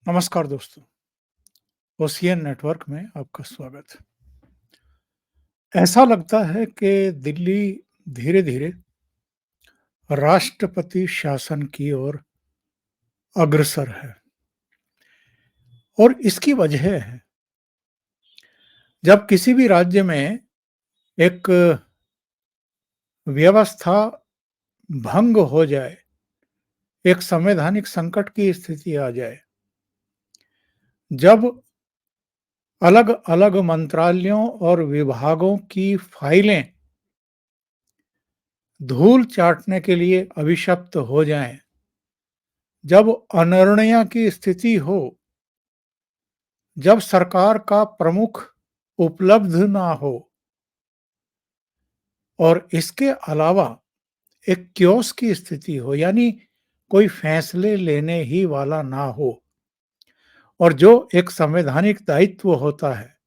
नमस्कार दोस्तों, ocean network में आपका स्वागत। ऐसा लगता है कि दिल्ली धीरे-धीरे राष्ट्रपति शासन की ओर अग्रसर है और इसकी वजह है, जब किसी भी राज्य में एक व्यवस्था भंग हो जाए, एक संवैधानिक संकट की स्थिति आ जाए, जब अलग-अलग मंत्रालयों और विभागों की फाइलें धूल चाटने के लिए अभिशप्त हो जाएँ, जब अनिर्णय की स्थिति हो, जब सरकार का प्रमुख उपलब्ध ना हो और इसके अलावा एक क्योस की स्थिति हो, यानी कोई फैसले लेने ही वाला ना हो और जो एक संवैधानिक दायित्व होता है,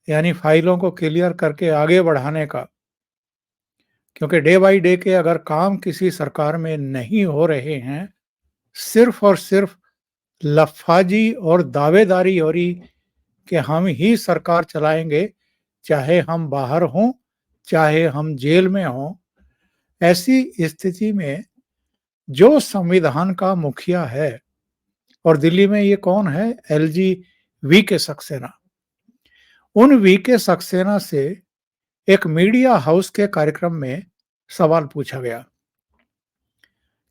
यानी फाइलों को क्लियर करके आगे बढ़ाने का, क्योंकि डे बाय डे के अगर काम किसी सरकार में नहीं हो रहे हैं, सिर्फ और सिर्फ लफाजी और दावेदारी हो रही कि हम ही सरकार चलाएंगे, चाहे हम बाहर हों, चाहे हम जेल में हों। ऐसी स्थिति में जो संविधान का मुखिया है, और दिल्ली में ये कौन है? एलजी वी के सक्सेना। उन वी के सक्सेना से एक मीडिया हाउस के कार्यक्रम में सवाल पूछा गया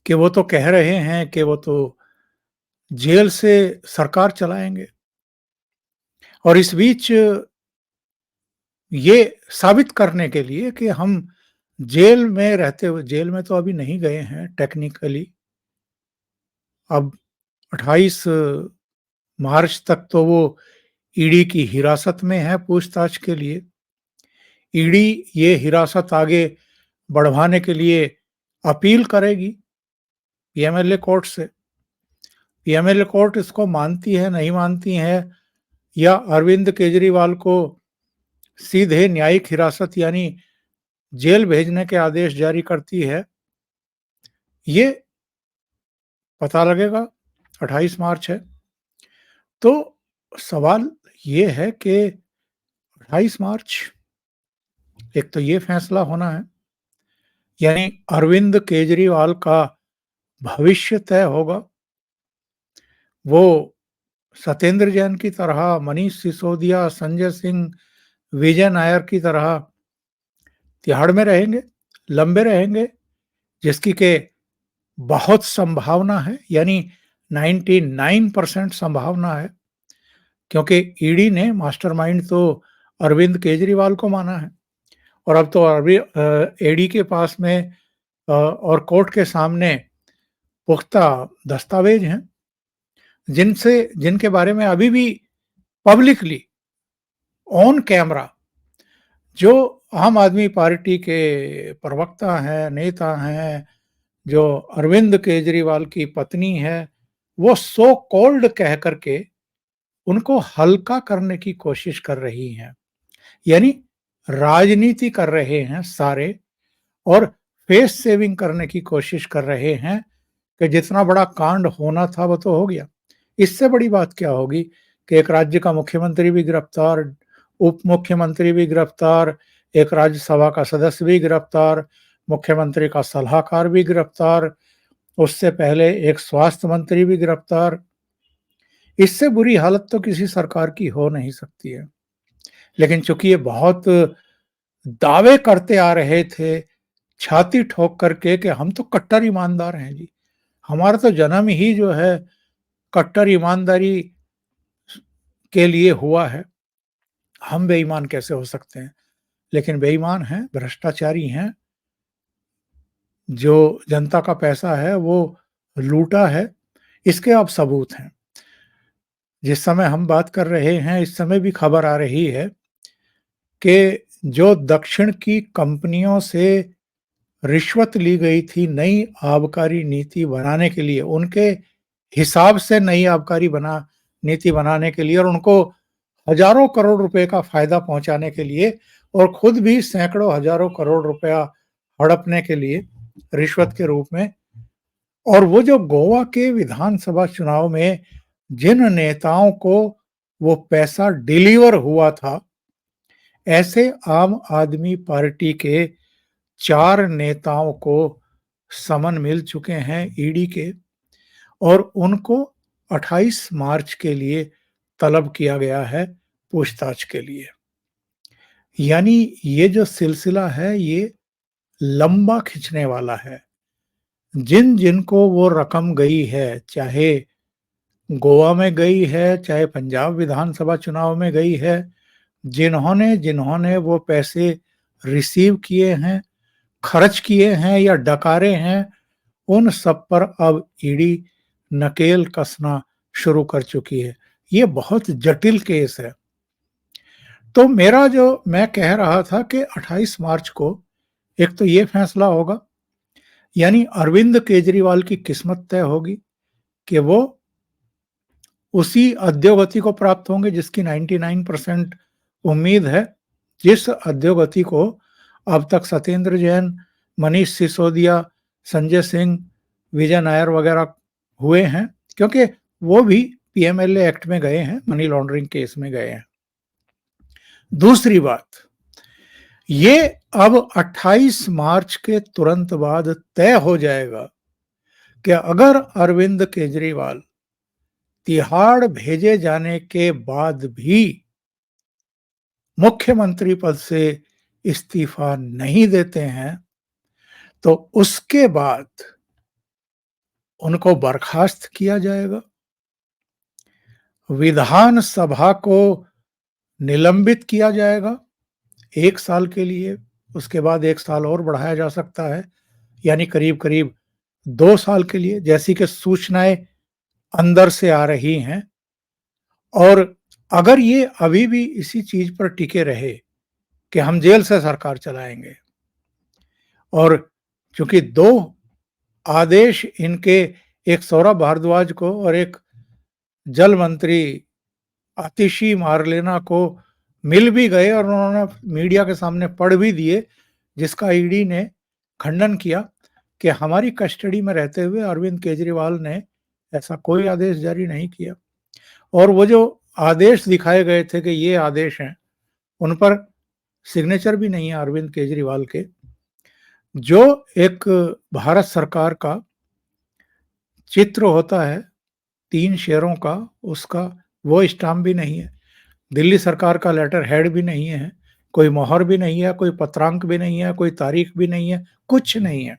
कि वो तो कह रहे हैं कि वो तो जेल से सरकार चलाएंगे और इस बीच ये साबित करने के लिए कि हम जेल में रहते हुए, जेल में तो अभी नहीं गए हैं टेक्निकली, अब 28 मार्च तक तो वो ईडी की हिरासत में है पूछताछ के लिए। ईडी ये हिरासत आगे बढ़वाने के लिए अपील करेगी पीएमएलए कोर्ट से। पीएमएलए कोर्ट इसको मानती है, नहीं मानती है, या अरविंद केजरीवाल को सीधे न्यायिक हिरासत यानी जेल भेजने के आदेश जारी करती है, ये पता लगेगा। 28 मार्च है। तो सवाल ये है कि 28 मार्च एक तो ये फैसला होना है, यानी अरविंद केजरीवाल का भविष्य तय होगा। वो सत्येंद्र जैन की तरह, मनीष सिसोदिया, संजय सिंह, विजय नायर की तरह तिहाड़ में रहेंगे, लंबे रहेंगे, जिसकी के बहुत संभावना है, यानी 99% संभावना है, क्योंकि ईडी ने मास्टरमाइंड तो अरविंद केजरीवाल को माना है और अब तो ईडी के पास में और कोर्ट के सामने पुख्ता दस्तावेज हैं, जिनके बारे में अभी भी पब्लिकली ऑन कैमरा जो आम आदमी पार्टी के प्रवक्ता हैं, नेता हैं, जो अरविंद केजरीवाल की पत्नी है, वो सो कॉल्ड कह करके उनको हल्का करने की कोशिश कर रही हैं, यानी राजनीति कर रहे हैं सारे, और फेस सेविंग करने की कोशिश कर रहे हैं कि जितना बड़ा कांड होना था वो तो हो गया। इससे बड़ी बात क्या होगी कि एक राज्य का मुख्यमंत्री भी गिरफ्तार, उप मुख्यमंत्री भी गिरफ्तार, एक राज्यसभा का सदस्य भी गिरफ्तार, मुख्यमंत्री का सलाहकार भी गिरफ्तार, उससे पहले एक स्वास्थ्य मंत्री भी गिरफ्तार। इससे बुरी हालत तो किसी सरकार की हो नहीं सकती है। लेकिन चूंकि ये बहुत दावे करते आ रहे थे, छाती ठोक करके, कि हम तो कट्टर ईमानदार हैं जी, हमारा तो जन्म ही जो है कट्टर ईमानदारी के लिए हुआ है, हम बेईमान कैसे हो सकते हैं? लेकिन बेईमान हैं, भ्रष्टाचारी हैं, जो जनता का पैसा है वो लूटा है, इसके अब सबूत हैं। जिस समय हम बात कर रहे हैं, इस समय भी खबर आ रही है कि जो दक्षिण की कंपनियों से रिश्वत ली गई थी नई आबकारी नीति बनाने के लिए, उनके हिसाब से नई आबकारी नीति बनाने के लिए, और उनको हजारों करोड़ रुपए का फायदा पहुंचाने के लिए, और खुद भी सैकड़ों हजारों करोड़ रुपया हड़पने के लिए रिश्वत के रूप में। और वो जो गोवा के विधानसभा चुनाव में जिन नेताओं को वो पैसा डिलीवर हुआ था, ऐसे आम आदमी पार्टी के 4 नेताओं को समन मिल चुके हैं ईडी के और उनको 28 मार्च के लिए तलब किया गया है पूछताछ के लिए। यानी ये जो सिलसिला है ये लंबा खिंचने वाला है। जिन-जिनको वो रकम गई है, चाहे गोवा में गई है, चाहे पंजाब विधानसभा चुनाव में गई है, जिन्होंने वो पैसे रिसीव किए हैं, खर्च किए हैं या डकारे हैं, उन सब पर अब ईडी नकेल कसना शुरू कर चुकी है। ये बहुत जटिल केस है। तो मेरा जो मैं कह रहा था कि 28 मार्च को एक तो ये फैसला होगा, यानी अरविंद केजरीवाल की किस्मत तय होगी कि वो उसी अधोगति को प्राप्त होंगे जिसकी 99% उम्मीद है, जिस अधोगति को अब तक सत्येंद्र जैन, मनीष सिसोदिया, संजय सिंह, विजय नायर वगैरह हुए हैं, क्योंकि वो भी पीएमएलए एक्ट में गए हैं, मनी लॉन्ड्रिंग केस में गए हैं। दूसरी बात, ये अब 28 मार्च के तुरंत बाद तय हो जाएगा कि अगर अरविंद केजरीवाल तिहाड़ भेजे जाने के बाद भी मुख्यमंत्री पद से इस्तीफा नहीं देते हैं, तो उसके बाद उनको बर्खास्त किया जाएगा, विधानसभा को निलंबित किया जाएगा 1 साल के लिए, उसके बाद 1 साल और बढ़ाया जा सकता है, यानी करीब-करीब 2 साल के लिए, जैसी कि सूचनाएं अंदर से आ रही हैं। और अगर ये अभी भी इसी चीज पर टिके रहे कि हम जेल से सरकार चलाएंगे, और चूंकि 2 आदेश इनके, एक सौरभ भारद्वाज को और एक जल मंत्री आतिशी मारलेना को मिल भी गए और उन्होंने मीडिया के सामने पढ़ भी दिए, जिसका ईडी ने खंडन किया कि हमारी कस्टडी में रहते हुए अरविंद केजरीवाल ने ऐसा कोई आदेश जारी नहीं किया। और वो जो आदेश दिखाए गए थे कि ये आदेश हैं, उन पर सिग्नेचर भी नहीं है अरविंद केजरीवाल के। जो एक भारत सरकार का चित्र होता है 3 शेरों का, उसका वो स्टाम्प भी नहीं है। दिल्ली सरकार का लेटर हेड भी नहीं है, कोई मोहर भी नहीं है, कोई पत्रांक भी नहीं है, कोई तारीख भी नहीं है, कुछ नहीं है।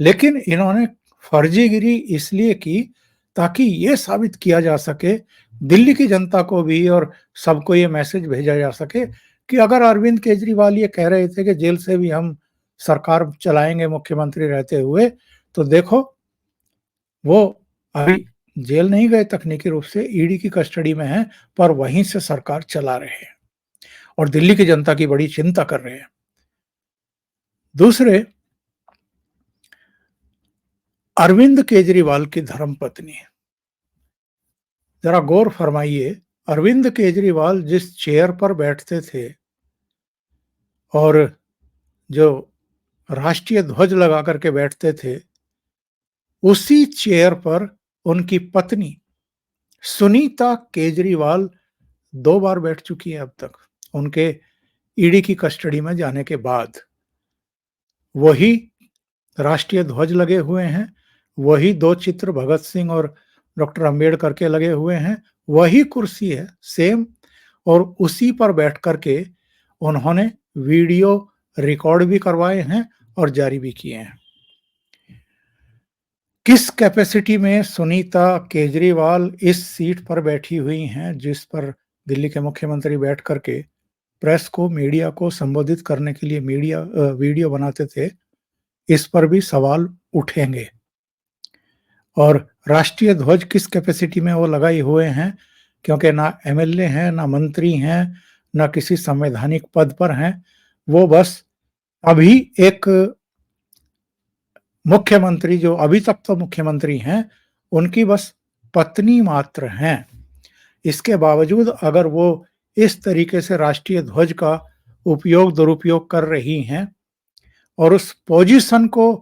लेकिन इन्होंने फर्जीगिरी इसलिए की ताकि ये साबित किया जा सके, दिल्ली की जनता को भी और सबको ये मैसेज भेजा जा सके कि अगर अरविंद केजरीवाल ये कह रहे थे कि जेल से भी हम सरकार चलाएंगे मुख्यमंत्री रहते हुए, तो देखो वो अभी जेल नहीं गए, तकनीकी रूप से ईडी की कस्टडी में हैं, पर वहीं से सरकार चला रहे हैं और दिल्ली की जनता की बड़ी चिंता कर रहे हैं। दूसरे, अरविंद केजरीवाल की धर्मपत्नी, जरा गौर फरमाइए, अरविंद केजरीवाल जिस चेयर पर बैठते थे और जो राष्ट्रीय ध्वज लगा करके बैठते थे, उसी चेयर पर उनकी पत्नी सुनीता केजरीवाल 2 बार बैठ चुकी है अब तक, उनके ईडी की कस्टडी में जाने के बाद। वही राष्ट्रीय ध्वज लगे हुए हैं, वही 2 चित्र भगत सिंह और डॉक्टर अंबेडकर के लगे हुए हैं, वही कुर्सी है सेम, और उसी पर बैठ करके उन्होंने वीडियो रिकॉर्ड भी करवाए हैं और जारी भी किए हैं। किस कैपेसिटी में सुनीता केजरीवाल इस सीट पर बैठी हुई हैं जिस पर दिल्ली के मुख्यमंत्री बैठ करके प्रेस को, मीडिया को संबोधित करने के लिए वीडियो बनाते थे, इस पर भी सवाल उठेंगे। और राष्ट्रीय ध्वज किस कैपेसिटी में वो लगाए हुए हैं, क्योंकि ना एमएलए हैं, ना मंत्री हैं, ना किसी संवैधानिक पद पर हैं, वो बस अभी एक मुख्यमंत्री, जो अभी तक तो मुख्यमंत्री हैं, उनकी बस पत्नी मात्र हैं। इसके बावजूद अगर वो इस तरीके से राष्ट्रीय ध्वज का उपयोग दुरुपयोग कर रही हैं और उस पोजीशन को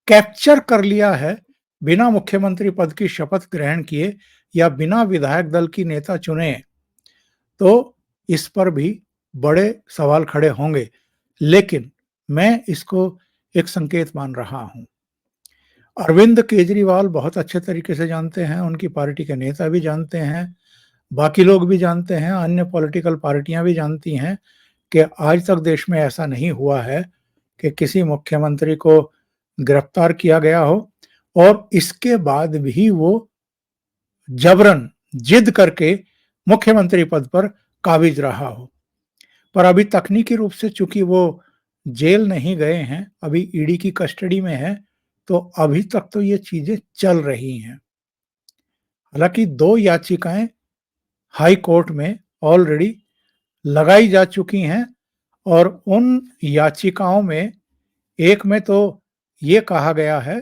कैप्चर कर लिया है बिना मुख्यमंत्री पद की शपथ ग्रहण किए, या बिना विधायक दल की नेता चुने, तो इस पर भी बड़े सवाल खड़े होंगे। लेकिन मैं इसको एक संकेत मान रहा हूँ। अरविंद केजरीवाल बहुत अच्छे तरीके से जानते हैं, उनकी पार्टी के नेता भी जानते हैं, बाकी लोग भी जानते हैं, अन्य पॉलिटिकल पार्टियां भी जानती हैं कि आज तक देश में ऐसा नहीं हुआ है कि किसी मुख्यमंत्री को गिरफ्तार किया गया हो और इसके बाद भी वो जबरन जिद करके मुख्यमंत्री पद पर काबिज रहा हो। पर अभी तकनीकी रूप से चूंकि वो जेल नहीं गए हैं, अभी ईडी की कस्टडी में है, तो अभी तक तो ये चीजें चल रही हैं। हालांकि 2 याचिकाएं हाई कोर्ट में ऑलरेडी लगाई जा चुकी हैं और उन याचिकाओं में एक में तो ये कहा गया है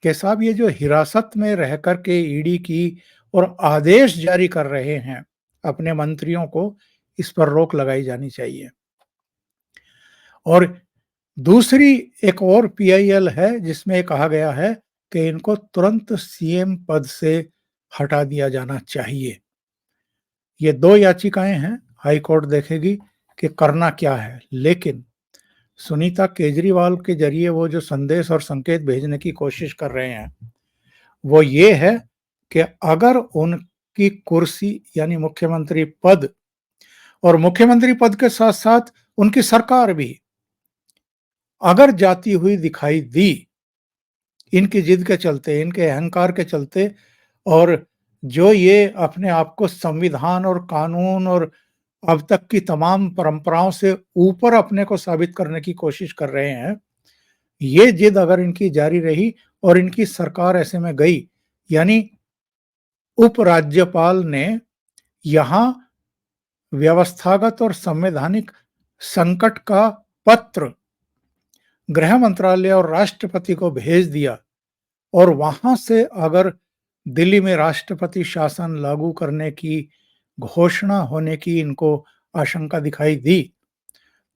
कि साहब ये जो हिरासत में रह कर के ईडी की और आदेश जारी कर रहे हैं अपने मंत्रियों को, इस पर रोक लगाई जानी चाहिए। और दूसरी एक और पीआईएल है जिसमें कहा गया है कि इनको तुरंत सीएम पद से हटा दिया जाना चाहिए। ये 2 याचिकाएं हैं, हाई कोर्ट देखेगी कि करना क्या है। लेकिन सुनीता केजरीवाल के जरिए वो जो संदेश और संकेत भेजने की कोशिश कर रहे हैं, वो ये है कि अगर उनकी कुर्सी यानी मुख्यमंत्री पद और मुख्यमंत्री पद के साथ-साथ उनकी सरकार भी अगर जाती हुई दिखाई दी, इनकी जिद के चलते, इनके अहंकार के चलते, और जो ये अपने आप को संविधान और कानून और अब तक की तमाम परंपराओं से ऊपर अपने को साबित करने की कोशिश कर रहे हैं, ये जिद अगर इनकी जारी रही और इनकी सरकार ऐसे में गई, यानी उपराज्यपाल ने यहां व्यवस्थागत और संवैधानिक संकट का पत्र गृह मंत्रालय और राष्ट्रपति को भेज दिया और वहां से अगर दिल्ली में राष्ट्रपति शासन लागू करने की घोषणा होने की इनको आशंका दिखाई दी,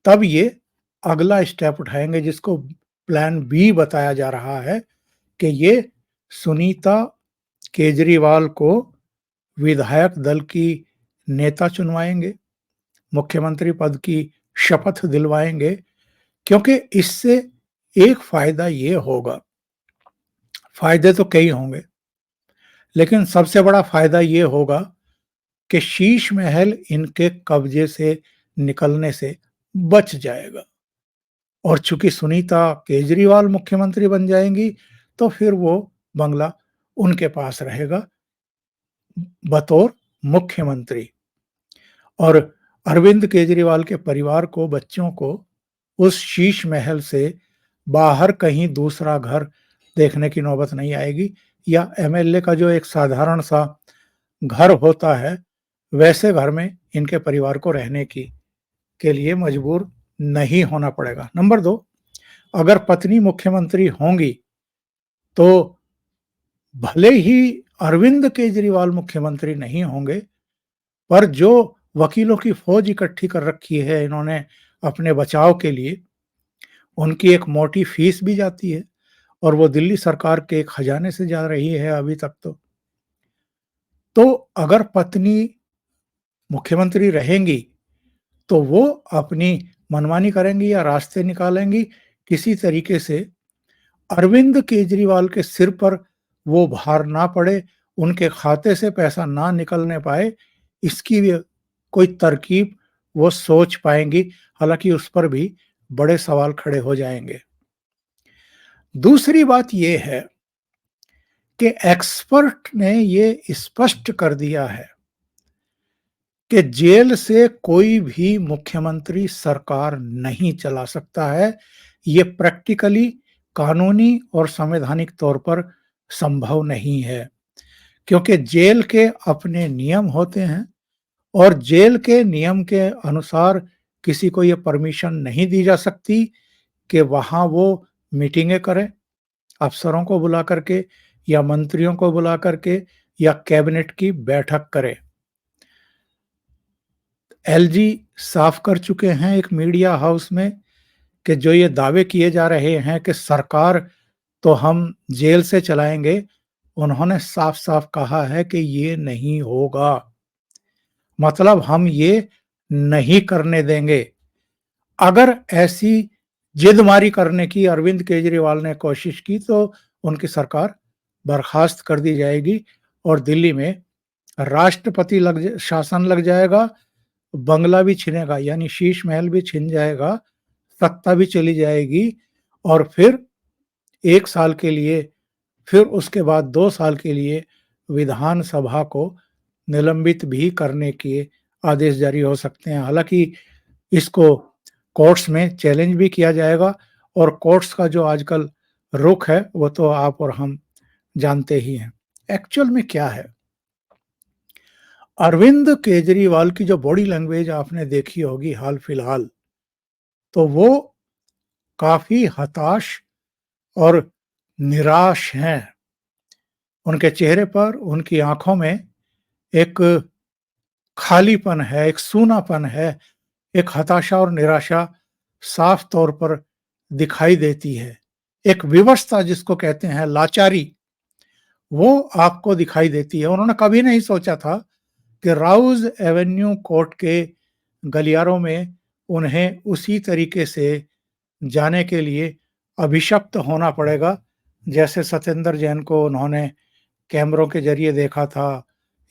तब ये अगला स्टेप उठाएंगे जिसको प्लान बी बताया जा रहा है कि ये सुनीता केजरीवाल को विधायक दल की नेता चुनवाएंगे, मुख्यमंत्री पद की शपथ दिलवाएंगे, क्योंकि इससे एक फायदा ये होगा, फायदे तो कई होंगे, लेकिन सबसे बड़ा फायदा ये होगा कि शीश महल इनके कब्जे से निकलने से बच जाएगा। और चूंकि सुनीता केजरीवाल मुख्यमंत्री बन जाएंगी, तो फिर वो बंगला उनके पास रहेगा बतौर मुख्यमंत्री। और अरविंद केजरीवाल के परिवार को, बच्चों को उस शीश महल से बाहर कहीं दूसरा घर देखने की नौबत नहीं आएगी, या एमएलए का जो एक साधारण सा घर होता है, वैसे घर में इनके परिवार को रहने की के लिए मजबूर नहीं होना पड़ेगा। नंबर 2, अगर पत्नी मुख्यमंत्री होंगी तो भले ही अरविंद केजरीवाल मुख्यमंत्री नहीं होंगे, पर जो वकीलों की फौज इकट्ठी कर रखी है इन्होंने अपने बचाव के लिए, उनकी एक मोटी फीस भी जाती है और वो दिल्ली सरकार के खजाने से जा रही है अभी तक तो अगर पत्नी मुख्यमंत्री रहेंगी तो वो अपनी मनमानी करेंगी या रास्ते निकालेंगी किसी तरीके से अरविंद केजरीवाल के सिर पर वो भार ना पड़े, उनके खाते से पैसा ना निकलने पाए, इसकी भी कोई तरकीब वो सोच पाएंगी। हालांकि उस पर भी बड़े सवाल खड़े हो जाएंगे। दूसरी बात ये है कि एक्सपर्ट ने ये स्पष्ट कर दिया है कि जेल से कोई भी मुख्यमंत्री सरकार नहीं चला सकता है। ये प्रैक्टिकली, कानूनी और संवैधानिक तौर पर संभव नहीं है, क्योंकि जेल के अपने नियम होते हैं और जेल के नियम के अनुसार किसी को ये परमिशन नहीं दी जा सकती कि वहां वो मीटिंगें करे, अफसरों को बुला करके या मंत्रियों को बुला करके या कैबिनेट की बैठक करे। एलजी साफ कर चुके हैं एक मीडिया हाउस में कि जो ये दावे किए जा रहे हैं कि सरकार तो हम जेल से चलाएंगे, उन्होंने साफ-साफ कहा है कि ये नहीं होगा। मतलब हम ये नहीं करने देंगे। अगर ऐसी जिदमारी करने की अरविंद केजरीवाल ने कोशिश की तो उनकी सरकार बर्खास्त कर दी जाएगी और दिल्ली में राष्ट्रपति शासन लग जाएगा, बंगला भी छिनेगा यानी शीश महल भी छिन जाएगा, सत्ता भी चली जाएगी और फिर 1 साल के लिए, फिर उसके बाद 2 साल के लिए विधानसभा को निलंबित भी करने के आदेश जारी हो सकते हैं। हालाँकि इसको कोर्ट्स में चैलेंज भी किया जाएगा और कोर्ट्स का जो आजकल रुख है, वो तो आप और हम जानते ही हैं। एक्चुअल में क्या है? अरविंद केजरीवाल की जो बॉडी लैंग्वेज आपने देखी होगी हाल-फिलहाल, तो वो काफ़ी हताश और निराश हैं। उनके चेहरे पर, उनकी आँखों में एक खालीपन है, एक सूनापन है, एक हताशा और निराशा साफ तौर पर दिखाई देती है। एक विवशता जिसको कहते हैं, लाचारी, वो आपको दिखाई देती है। उन्होंने कभी नहीं सोचा था कि राउज़ एवेन्यू कोर्ट के गलियारों में उन्हें उसी तरीके से जाने के लिए अभिशप्त होना पड़ेगा, जैसे सत्येंद्र जैन को उन्होंने कैमरों के ज़रिए देखा था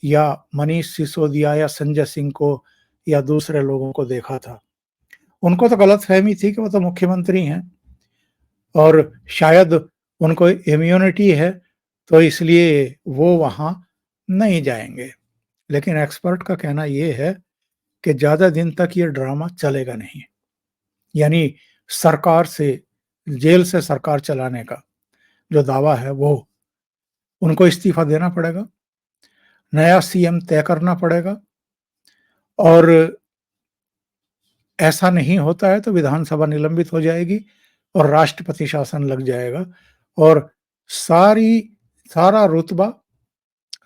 या मनीष सिसोदिया या संजय सिंह को या दूसरे लोगों को देखा था। उनको तो गलतफ़हमी थी कि वो तो मुख्यमंत्री हैं और शायद उनको इम्यूनिटी है, तो इसलिए वो वहाँ नहीं जाएँगे। लेकिन एक्सपर्ट का कहना ये है कि ज़्यादा दिन तक ये ड्रामा चलेगा नहीं। यानी सरकार से, जेल से सरकार चलाने का जो दावा है वो, उनको इस्तीफ़ा देना पड़ेगा, नया सीएम तय करना पड़ेगा और ऐसा नहीं होता है तो विधानसभा निलंबित हो जाएगी और राष्ट्रपति शासन लग जाएगा और सारी सारा रुतबा,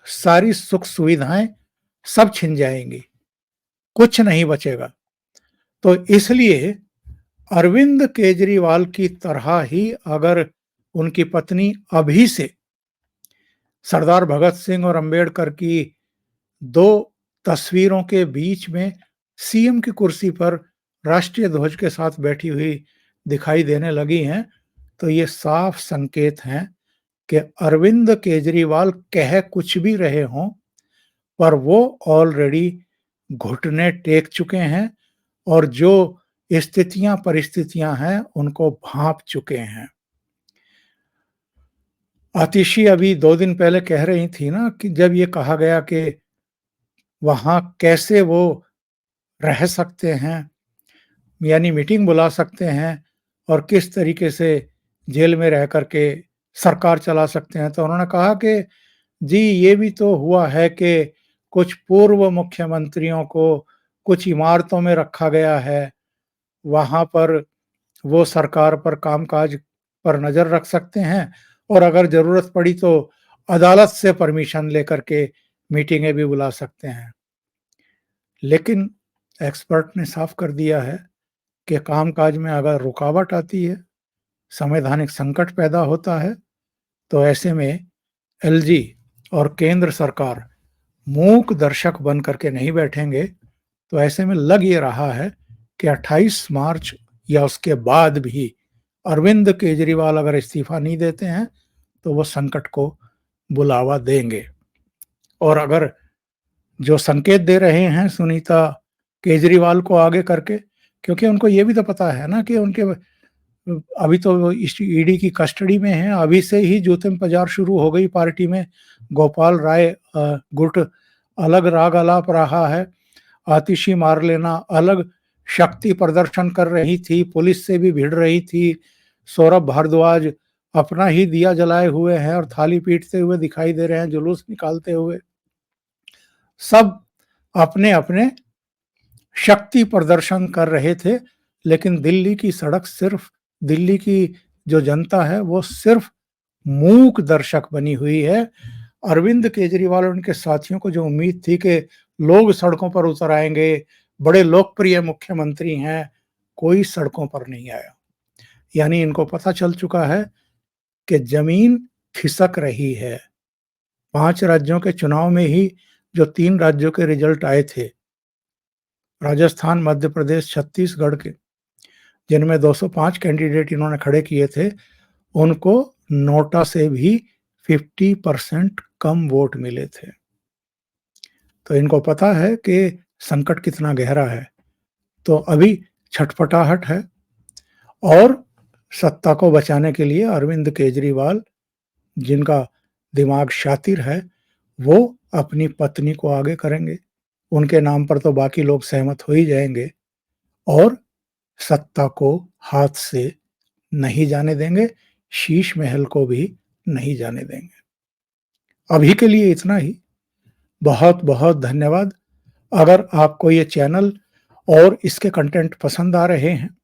सारी सुख-सुविधाएँ सब छिन जाएँगी, कुछ नहीं बचेगा। तो इसलिए अरविंद केजरीवाल की तरह ही अगर उनकी पत्नी अभी से सरदार भगत सिंह और अंबेडकर की 2 तस्वीरों के बीच में सीएम की कुर्सी पर राष्ट्रीय ध्वज के साथ बैठी हुई दिखाई देने लगी हैं, तो ये साफ संकेत हैं कि अरविंद केजरीवाल कह कुछ भी रहे हों, पर वो ऑलरेडी घुटने टेक चुके हैं और जो स्थितियाँ, परिस्थितियाँ हैं, उनको भाँप चुके हैं। आतिशी अभी 2 दिन पहले कह रही थी ना कि जब ये कहा गया कि वहाँ कैसे वो रह सकते हैं, यानी मीटिंग बुला सकते हैं और किस तरीके से जेल में रह कर के सरकार चला सकते हैं, तो उन्होंने कहा कि जी, ये भी तो हुआ है कि कुछ पूर्व मुख्यमंत्रियों को कुछ इमारतों में रखा गया है, वहाँ पर वो सरकार पर कामकाज पर नज़र रख सकते हैं और अगर ज़रूरत पड़ी तो अदालत से परमिशन लेकर के मीटिंगें भी बुला सकते हैं। लेकिन एक्सपर्ट ने साफ कर दिया है कि कामकाज में अगर रुकावट आती है, संवैधानिक संकट पैदा होता है, तो ऐसे में एलजी और केंद्र सरकार मूक दर्शक बन करके नहीं बैठेंगे। तो ऐसे में लग ये रहा है कि 28 मार्च या उसके बाद भी अरविंद केजरीवाल अगर इस्तीफा नहीं देते हैं, तो वो संकट को बुलावा देंगे। और अगर जो संकेत दे रहे हैं सुनीता केजरीवाल को आगे करके, क्योंकि उनको ये भी तो पता है ना कि उनके अभी तो वो इस ईडी की कस्टडी में हैं, अभी से ही जूतम पजार शुरू हो गई पार्टी में। गोपाल राय गुट अलग राग आलाप रहा है, आतिशी मार लेना अलग शक्ति प्रदर्शन कर रही थी, पुलिस से भी भिड़ रही थी। सौरभ भारद्वाज अपना ही दिया जलाए हुए हैं और थाली पीटते हुए दिखाई दे रहे हैं, जुलूस निकालते हुए। सब अपने-अपने शक्ति प्रदर्शन कर रहे थे, लेकिन दिल्ली की सड़क सिर्फ, दिल्ली की जो जनता है वो सिर्फ मूक दर्शक बनी हुई है। अरविंद केजरीवाल और उनके साथियों को जो उम्मीद थी कि लोग सड़कों पर उतर आएँगे, बड़े लोकप्रिय मुख्यमंत्री हैं, कोई सड़कों पर नहीं आया। यानी इनको पता चल चुका है कि ज़मीन खिसक रही है। 5 राज्यों के चुनाव में ही जो 3 राज्यों के रिजल्ट आए थे, राजस्थान, मध्य प्रदेश, छत्तीसगढ़ के, जिनमें 205 कैंडिडेट इन्होंने खड़े किए थे, उनको नोटा से भी 50% कम वोट मिले थे। तो इनको पता है कि संकट कितना गहरा है। तो अभी छटपटाहट है और सत्ता को बचाने के लिए अरविंद केजरीवाल, जिनका दिमाग शातिर है, वो अपनी पत्नी को आगे करेंगे। उनके नाम पर तो बाकी लोग सहमत हो ही जाएंगे और सत्ता को हाथ से नहीं जाने देंगे, शीश महल को भी नहीं जाने देंगे। अभी के लिए इतना ही। बहुत-बहुत धन्यवाद। अगर आपको ये चैनल और इसके कंटेंट पसंद आ रहे हैं,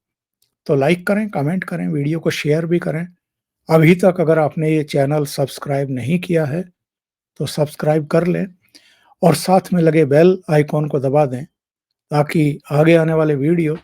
तो लाइक करें, कमेंट करें, वीडियो को शेयर भी करें। अभी तक अगर आपने ये चैनल सब्सक्राइब नहीं किया है, तो सब्सक्राइब कर लें और साथ में लगे बेल आइकॉन को दबा दें, ताकि आगे आने वाले वीडियो